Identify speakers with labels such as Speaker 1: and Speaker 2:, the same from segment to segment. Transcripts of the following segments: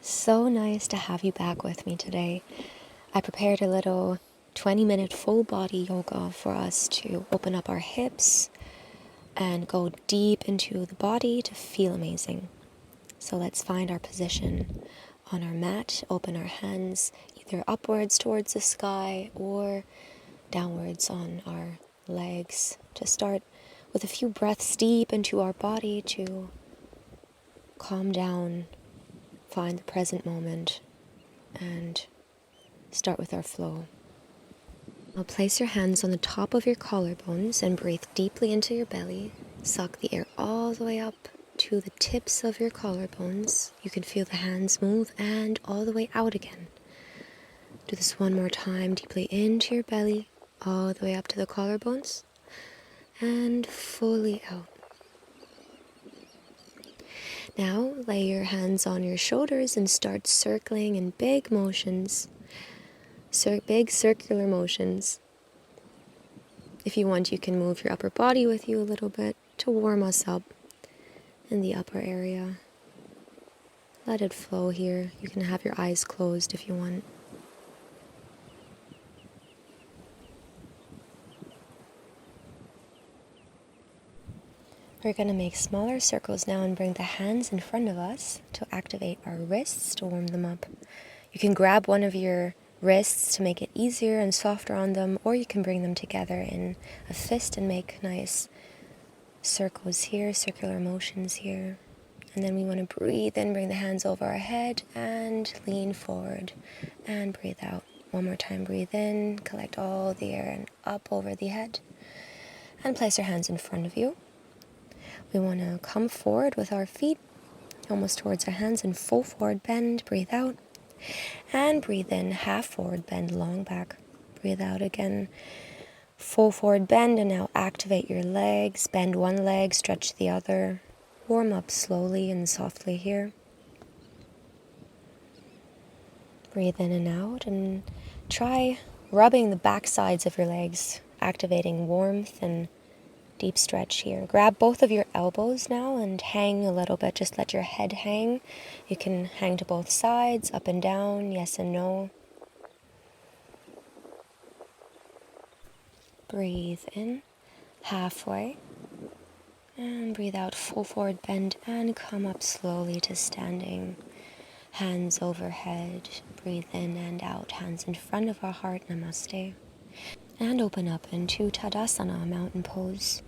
Speaker 1: So nice to have you back with me today. I prepared a little 20-minute full body yoga for us to open up our hips and go deep into the body to feel amazing. So let's find our position on our mat, open our hands either upwards towards the sky or downwards on our legs to start with a few breaths deep into our body to calm down, find the present moment, and start with our flow. Now place your hands on the top of your collarbones and breathe deeply into your belly. Suck the air all the way up to the tips of your collarbones. You can feel the hands move and all the way out again. Do this one more time, deeply into your belly, all the way up to the collarbones, and fully out. Now lay your hands on your shoulders and start circling in big motions. Big circular motions. If you want, you can move your upper body with you a little bit to warm us up in the upper area. Let it flow here. You can have your eyes closed if you want. We're going to make smaller circles now and bring the hands in front of us to activate our wrists to warm them up. You can grab one of your wrists to make it easier and softer on them, or you can bring them together in a fist and make nice circles here, circular motions here. And then we want to breathe in, bring the hands over our head and lean forward and breathe out. One more time, breathe in, collect all the air and up over the head. And place your hands in front of you. We want to come forward with our feet almost towards our hands and full forward bend. Breathe out. And breathe in, half forward bend, long back. Breathe out again, full forward bend, and now activate your legs. Bend one leg, stretch the other. Warm up slowly and softly here. Breathe in and out, and try rubbing the back sides of your legs, activating warmth and deep stretch here. Grab both of your elbows now and hang a little bit. Just let your head hang. You can hang to both sides, up and down, yes and no. Breathe in, halfway. And breathe out, full forward bend, and come up slowly to standing. Hands overhead. Breathe in and out, hands in front of our heart, namaste. And open up into Tadasana, mountain pose.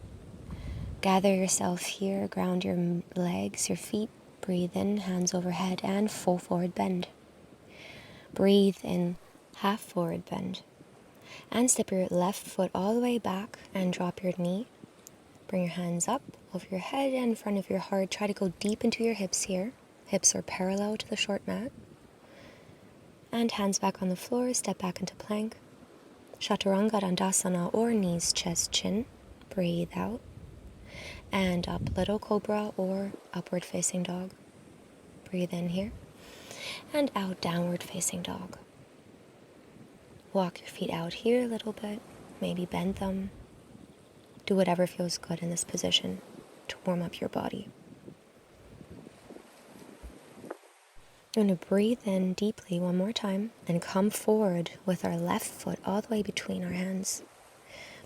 Speaker 1: Gather yourself here, ground your legs, your feet. Breathe in, hands overhead, and full forward bend. Breathe in, half forward bend. And step your left foot all the way back and drop your knee. Bring your hands up over your head and in front of your heart. Try to go deep into your hips here. Hips are parallel to the short mat. And hands back on the floor, step back into plank. Chaturanga Dandasana, or knees, chest, chin. Breathe out. And up, little cobra or upward facing dog. Breathe in here. And out, downward facing dog. Walk your feet out here a little bit. Maybe bend them. Do whatever feels good in this position to warm up your body. We're going to breathe in deeply one more time and come forward with our left foot all the way between our hands.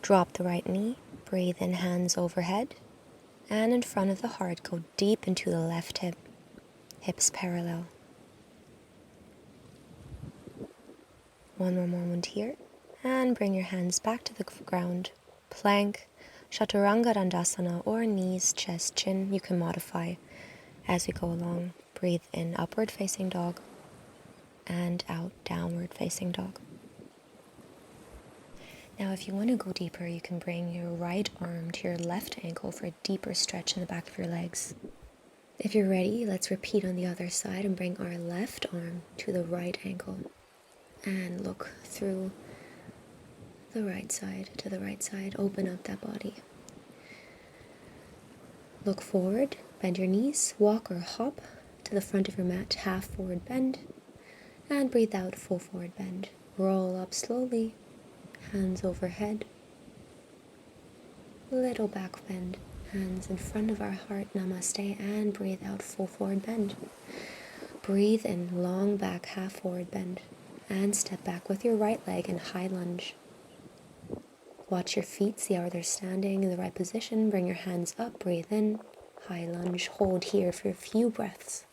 Speaker 1: Drop the right knee. Breathe in, hands overhead. And in front of the heart, go deep into the left hip. Hips parallel. One more moment here. And bring your hands back to the ground. Plank, Chaturanga Dandasana, or knees, chest, chin. You can modify as we go along. Breathe in, upward facing dog. And out, downward facing dog. Now if you want to go deeper, you can bring your right arm to your left ankle for a deeper stretch in the back of your legs. If you're ready, let's repeat on the other side and bring our left arm to the right ankle. And look through the right side to the right side. Open up that body. Look forward, bend your knees, walk or hop to the front of your mat, half forward bend. And breathe out, full forward bend. Roll up slowly. Hands overhead, little back bend, hands in front of our heart, namaste, and breathe out, full forward bend. Breathe in, long back, half forward bend, and step back with your right leg in high lunge. Watch your feet, see how they're standing in the right position. Bring your hands up, breathe in, high lunge, hold here for a few breaths.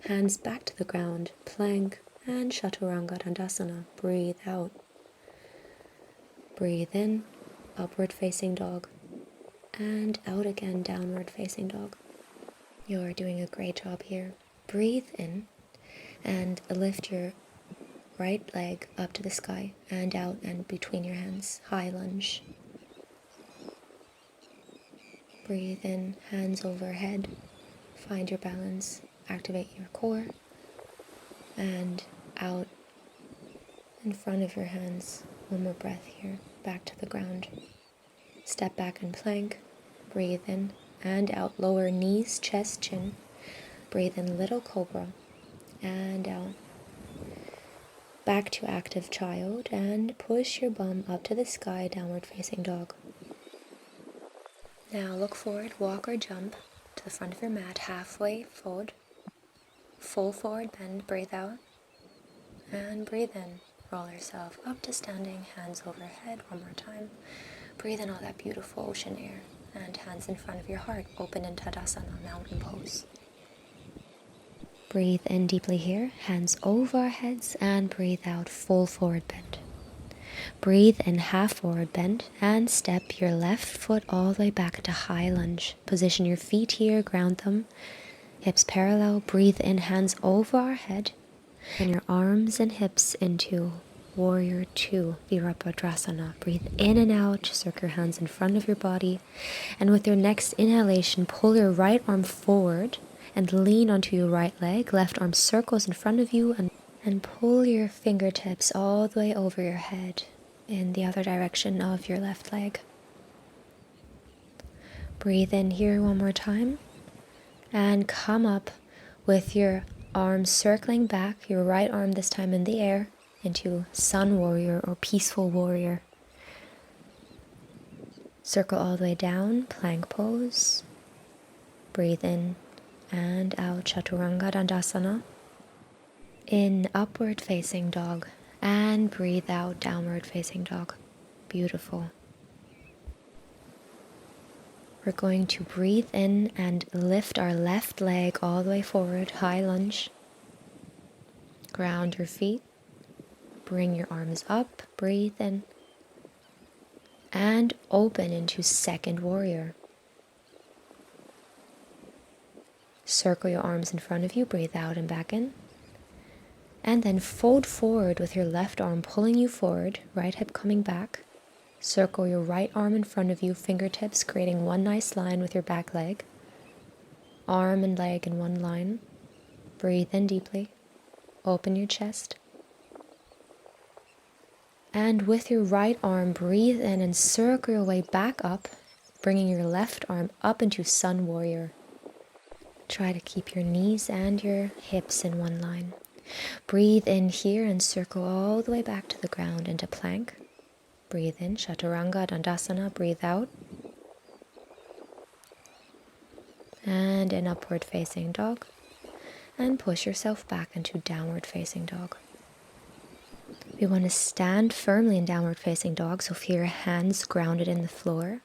Speaker 1: Hands back to the ground, plank, and Chaturanga Dandasana. Breathe out. Breathe in, upward facing dog, and out again, downward facing dog. You're doing a great job here. Breathe in and lift your right leg up to the sky and out and between your hands, high lunge. Breathe in, hands overhead, find your balance, activate your core, and out in front of your hands. One more breath here, back to the ground. Step back and plank, breathe in and out, lower knees, chest, chin. Breathe in, little cobra, and out. Back to active child and push your bum up to the sky, downward facing dog. Now look forward, walk or jump to the front of your mat, halfway fold, full forward bend, breathe out, and breathe in. Roll yourself up to standing, hands overhead, one more time. Breathe in all that beautiful ocean air, and hands in front of your heart, open in Tadasana, mountain pose. Breathe in deeply here, hands over our heads, and breathe out, full forward bend. Breathe in, half forward bend, and step your left foot all the way back to high lunge. Position your feet here, ground them, hips parallel. Breathe in, hands over our head, and your arms and hips into Warrior 2, Virabhadrasana. Breathe in and out, circle your hands in front of your body, and with your next inhalation, pull your right arm forward and lean onto your right leg. Left arm circles in front of you, and pull your fingertips all the way over your head in the other direction of your left leg. Breathe in here one more time, and come up with your arms circling back, your right arm this time in the air, into Sun Warrior or Peaceful Warrior. Circle all the way down, plank pose. Breathe in and out, Chaturanga Dandasana. In upward facing dog, and breathe out, downward facing dog. Beautiful. We're going to breathe in and lift our left leg all the way forward, high lunge. Ground your feet. Bring your arms up, breathe in, and open into second warrior. Circle your arms in front of you, breathe out and back in. And then fold forward with your left arm pulling you forward, right hip coming back. Circle your right arm in front of you, fingertips creating one nice line with your back leg. Arm and leg in one line. Breathe in deeply. Open your chest. And with your right arm, breathe in and circle your way back up, bringing your left arm up into Sun Warrior. Try to keep your knees and your hips in one line. Breathe in here and circle all the way back to the ground into plank. Breathe in, Chaturanga Dandasana, breathe out. And an upward facing dog. And push yourself back into downward facing dog. We want to stand firmly in downward facing dog, so feel your hands grounded in the floor.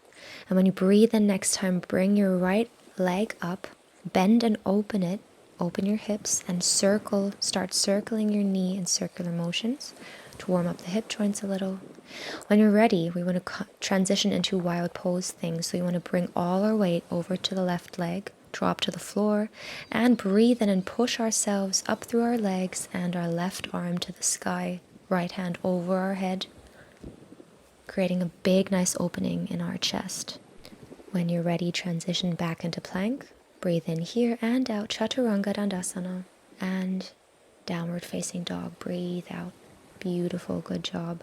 Speaker 1: And when you breathe in next time, bring your right leg up, bend and open it, open your hips, and start circling your knee in circular motions to warm up the hip joints a little. When you're ready, we want to transition into wild pose things, so you want to bring all our weight over to the left leg, drop to the floor, and breathe in and push ourselves up through our legs and our left arm to the sky. Right hand over our head, creating a big, nice opening in our chest. When you're ready, transition back into plank. Breathe in here and out, Chaturanga Dandasana, and downward facing dog. Breathe out. Beautiful, good job.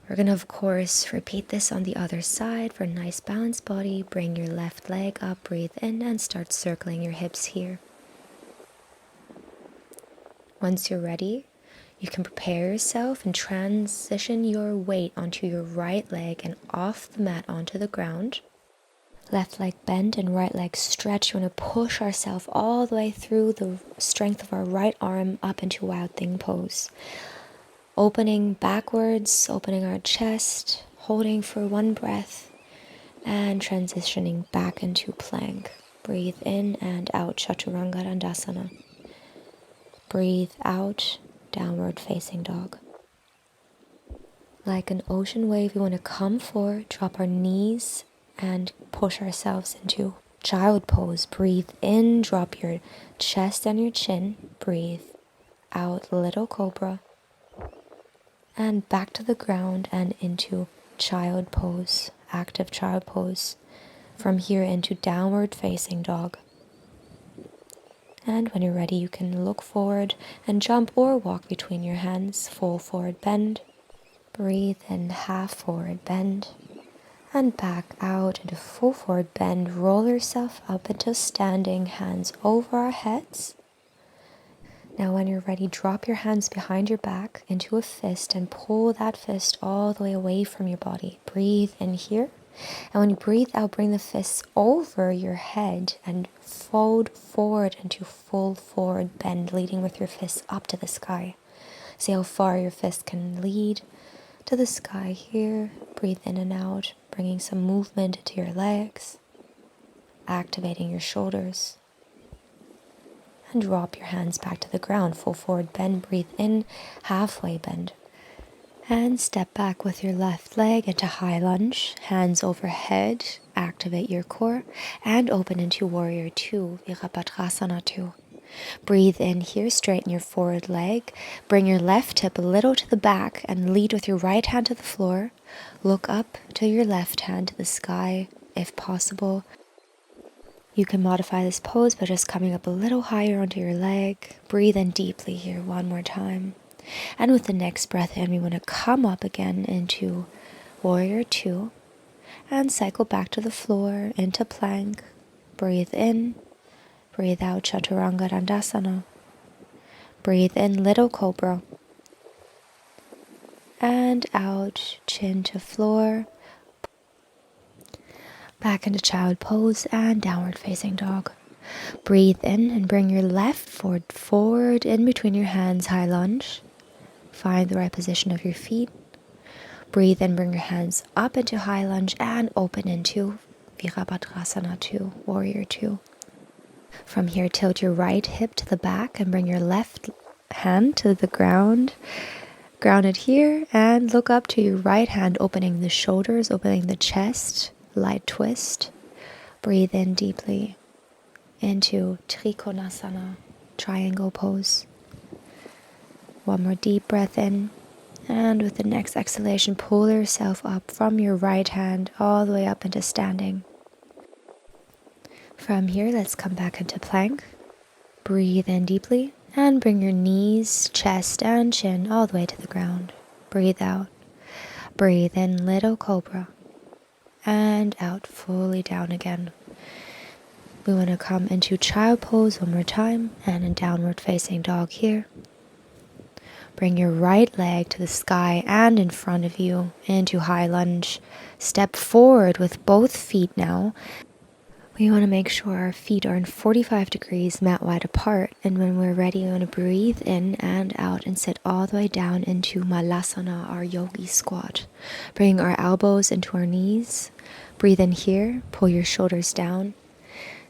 Speaker 1: We're going to, of course, repeat this on the other side for a nice balanced body. Bring your left leg up, breathe in, and start circling your hips here. Once you're ready, you can prepare yourself and transition your weight onto your right leg and off the mat onto the ground. Left leg bent and right leg stretched. You want to push ourselves all the way through the strength of our right arm up into Wild Thing pose. Opening backwards, opening our chest, holding for one breath, and transitioning back into plank. Breathe in and out, Chaturanga Dandasana. Breathe out, downward facing dog. Like an ocean wave, we want to come forward, drop our knees, and push ourselves into child pose. Breathe in, drop your chest and your chin. Breathe out, little cobra. And back to the ground and into child pose, active child pose. From here into downward facing dog. And when you're ready, you can look forward and jump or walk between your hands. Full forward bend. Breathe in, half forward bend. And back out into full forward bend. Roll yourself up into standing, hands over our heads. Now when you're ready, drop your hands behind your back into a fist and pull that fist all the way away from your body. Breathe in here. And when you breathe out, bring the fists over your head and fold forward into full forward bend, leading with your fists up to the sky. See how far your fist can lead to the sky here. Breathe in and out, bringing some movement to your legs, activating your shoulders. And drop your hands back to the ground. Full forward bend. Breathe in, halfway bend. And step back with your left leg into high lunge. Hands overhead. Activate your core. And open into warrior 2, Virabhadrasana 2. Breathe in here. Straighten your forward leg. Bring your left hip a little to the back and lead with your right hand to the floor. Look up to your left hand to the sky if possible. You can modify this pose by just coming up a little higher onto your leg. Breathe in deeply here one more time. And with the next breath in, we want to come up again into warrior 2 and cycle back to the floor into plank. Breathe in, breathe out, Chaturanga Dandasana. Breathe in, little cobra. And out, chin to floor. Back into child pose and downward facing dog. Breathe in and bring your left foot forward in between your hands, high lunge. Find the right position of your feet. Breathe in, bring your hands up into high lunge and open into Virabhadrasana 2, warrior 2. From here, tilt your right hip to the back and bring your left hand to the ground. Grounded here, and look up to your right hand, opening the shoulders, opening the chest. Light twist. Breathe in deeply into Trikonasana, triangle pose. One more deep breath in, and with the next exhalation, pull yourself up from your right hand all the way up into standing. From here, let's come back into plank. Breathe in deeply and bring your knees, chest, and chin all the way to the ground. Breathe out. Breathe in, little cobra. And out, fully down again. We want to come into child pose one more time and in downward facing dog here. Bring your right leg to the sky and in front of you into high lunge. Step forward with both feet now. We want to make sure our feet are in 45 degrees mat wide apart, and when we're ready, we want to breathe in and out and sit all the way down into Malasana, our yogi squat. Bring our elbows into our knees. Breathe in here, pull your shoulders down,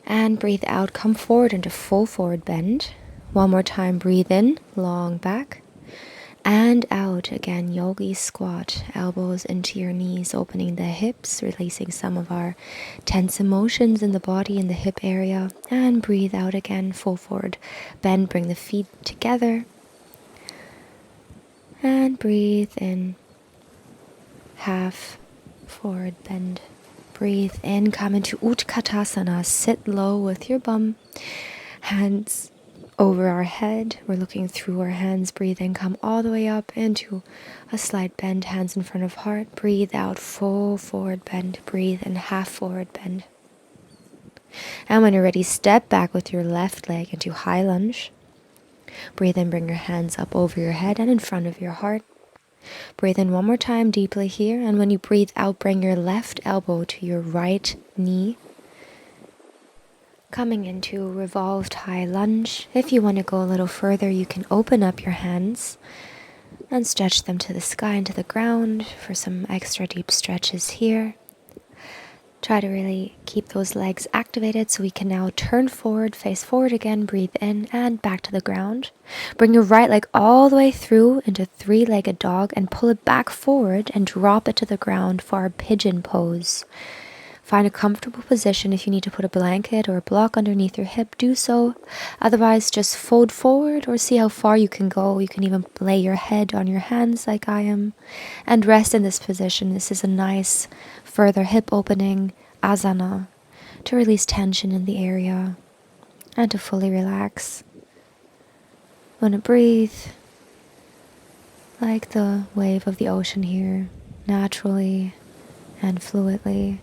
Speaker 1: and breathe out, come forward into full forward bend. One more time, breathe in, long back, and out again, yogi squat, elbows into your knees, opening the hips, releasing some of our tense emotions in the body in the hip area, and breathe out again, full forward bend, bring the feet together, and breathe in, half forward bend. Breathe in, come into Utkatasana, sit low with your bum, hands over our head. We're looking through our hands. Breathe in, come all the way up into a slight bend, hands in front of heart. Breathe out, full forward bend. Breathe in, half forward bend. And when you're ready, step back with your left leg into high lunge. Breathe in, bring your hands up over your head and in front of your heart. Breathe in one more time deeply here, and when you breathe out, bring your left elbow to your right knee. Coming into revolved high lunge. If you want to go a little further, you can open up your hands and stretch them to the sky and to the ground for some extra deep stretches here. Try to really keep those legs activated so we can now turn forward, face forward again, breathe in and back to the ground. Bring your right leg all the way through into three-legged dog and pull it back forward and drop it to the ground for our pigeon pose. Find a comfortable position. If you need to put a blanket or a block underneath your hip, do so. Otherwise, just fold forward or see how far you can go. You can even lay your head on your hands like I am and rest in this position. This is a nice further hip opening asana to release tension in the area and to fully relax. Want to breathe like the wave of the ocean here, naturally and fluidly.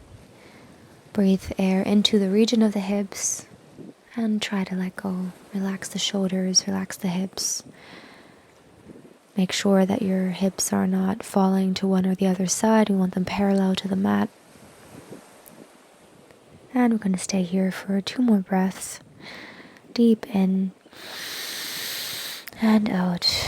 Speaker 1: Breathe air into the region of the hips and try to let go. Relax the shoulders, relax the hips. Make sure that your hips are not falling to one or the other side. We want them parallel to the mat. And we're going to stay here for 2 more breaths. Deep in and out.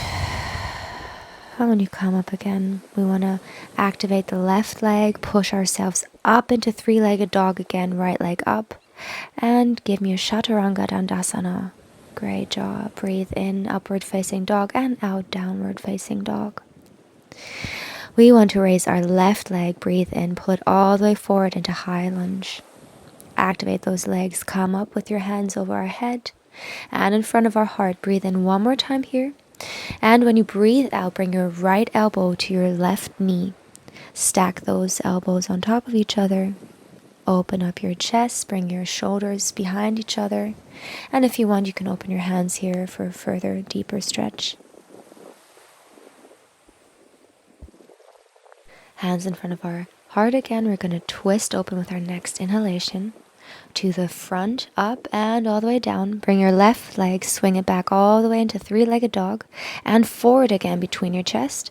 Speaker 1: And when you come up again, we want to activate the left leg, push ourselves up into three-legged dog again, right leg up, and give me a Chaturanga Dandasana. Great job. Breathe in, upward facing dog, and out, downward facing dog. We want to raise our left leg, breathe in, pull it all the way forward into high lunge. Activate those legs, come up with your hands over our head and in front of our heart. Breathe in one more time here. And when you breathe out, bring your right elbow to your left knee. Stack those elbows on top of each other. Open up your chest, bring your shoulders behind each other. And if you want, you can open your hands here for a further, deeper stretch. Hands in front of our heart again. We're going to twist open with our next inhalation. To the front, up, and all the way down. Bring your left leg, swing it back all the way into three-legged dog, and forward again between your chest.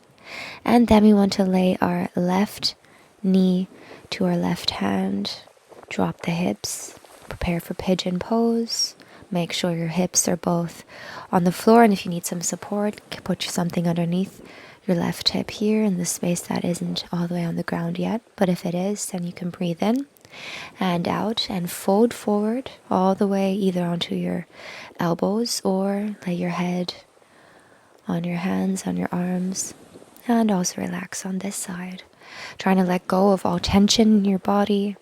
Speaker 1: And then we want to lay our left knee to our left hand. Drop the hips. Prepare for pigeon pose. Make sure your hips are both on the floor, and if you need some support, put something underneath your left hip here in the space that isn't all the way on the ground yet. But if it is, then you can breathe in and out and fold forward all the way either onto your elbows or lay your head on your hands, on your arms, and also relax on this side. Trying to let go of all tension in your body.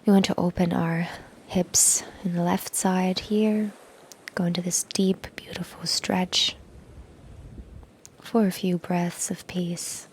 Speaker 1: We want to open our hips in the left side here. Go into this deep, beautiful stretch for a few breaths of peace.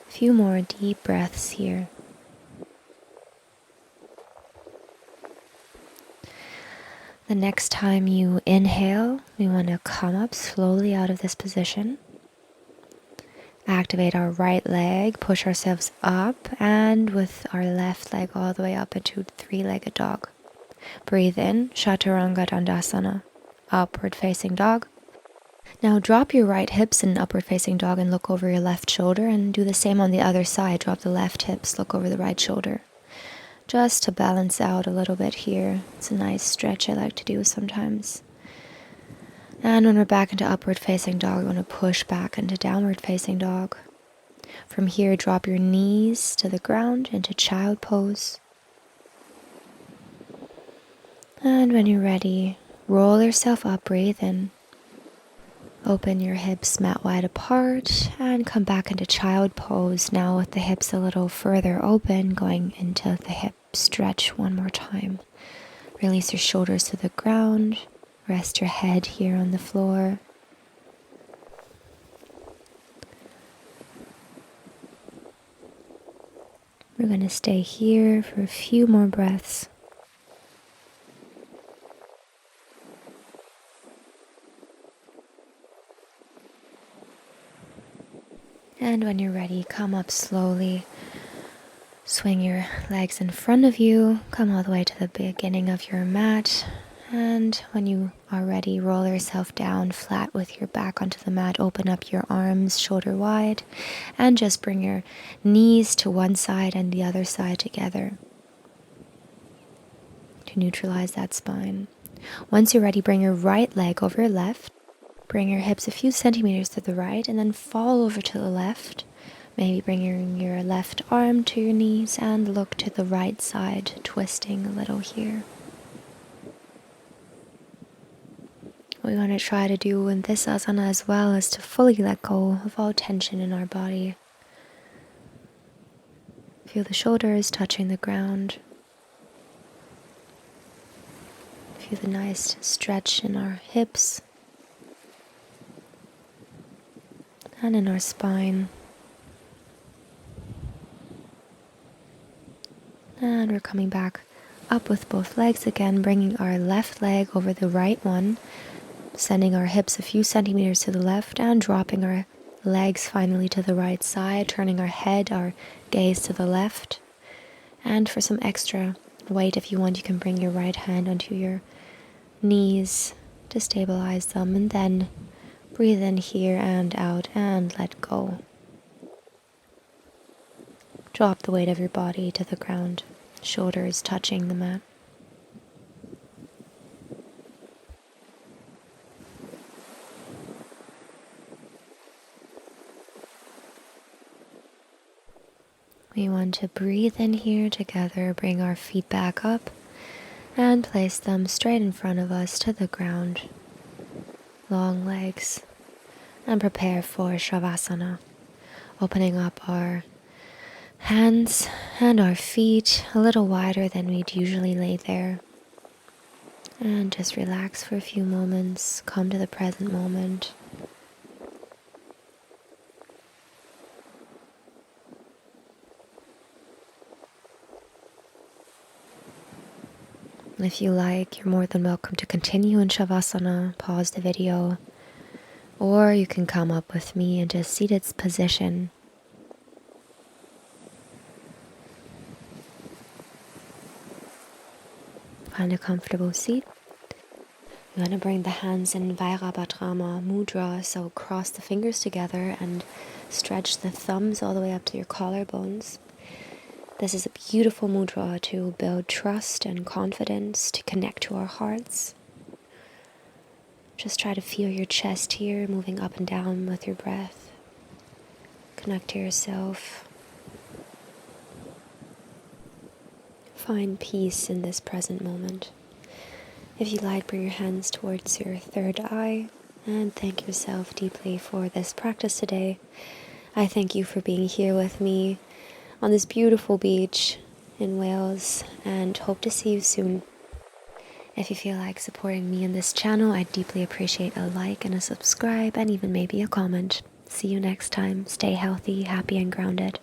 Speaker 1: Few more deep breaths here. The next time you inhale, we want to come up slowly out of this position. Activate our right leg, push ourselves up, and with our left leg all the way up into three-legged dog. Breathe in, Chaturanga Dandasana, upward facing dog. Now drop your right hips in upward facing dog and look over your left shoulder, and do the same on the other side. Drop the left hips, look over the right shoulder. Just to balance out a little bit here. It's a nice stretch I like to do sometimes. And when we're back into upward facing dog, we want to push back into downward facing dog. From here, drop your knees to the ground into child pose. And when you're ready, roll yourself up, breathe in. Open your hips mat wide apart and come back into child pose. Now with the hips a little further open, going into the hip stretch one more time. Release your shoulders to the ground. Rest your head here on the floor. We're going to stay here for a few more breaths. And when you're ready, come up slowly. Swing your legs in front of you. Come all the way to the beginning of your mat. And when you are ready, roll yourself down flat with your back onto the mat. Open up your arms shoulder wide. And just bring your knees to one side and the other side together to neutralize that spine. Once you're ready, bring your right leg over your left. Bring your hips a few centimeters to the right and then fall over to the left. Maybe bring your left arm to your knees and look to the right side, twisting a little here. What we want to try to do in this asana as well is to fully let go of all tension in our body. Feel the shoulders touching the ground. Feel the nice stretch in our hips and in our spine. And we're coming back up with both legs again, bringing our left leg over the right one, sending our hips a few centimeters to the left and dropping our legs finally to the right side, turning our head, our gaze to the left. And for some extra weight, if you want, you can bring your right hand onto your knees to stabilize them, and then breathe in here and out and let go. Drop the weight of your body to the ground, shoulders touching the mat. We want to breathe in here together, bring our feet back up and place them straight in front of us to the ground. Long legs, and prepare for Shavasana, opening up our hands and our feet a little wider than we'd usually lay there. And just relax for a few moments, come to the present moment. If you like, you're more than welcome to continue in Shavasana, pause the video, or you can come up with me into a seated position. Find a comfortable seat. You want to bring the hands in Vairabhadrama Mudra, so cross the fingers together and stretch the thumbs all the way up to your collarbones. This is a beautiful mudra to build trust and confidence, to connect to our hearts. Just try to feel your chest here, moving up and down with your breath. Connect to yourself. Find peace in this present moment. If you like, bring your hands towards your third eye and thank yourself deeply for this practice today. I thank you for being here with me on this beautiful beach in Wales and hope to see you soon. If you feel like supporting me in this channel, I'd deeply appreciate a like and a subscribe and even maybe a comment. See you next time. Stay healthy, happy, and grounded.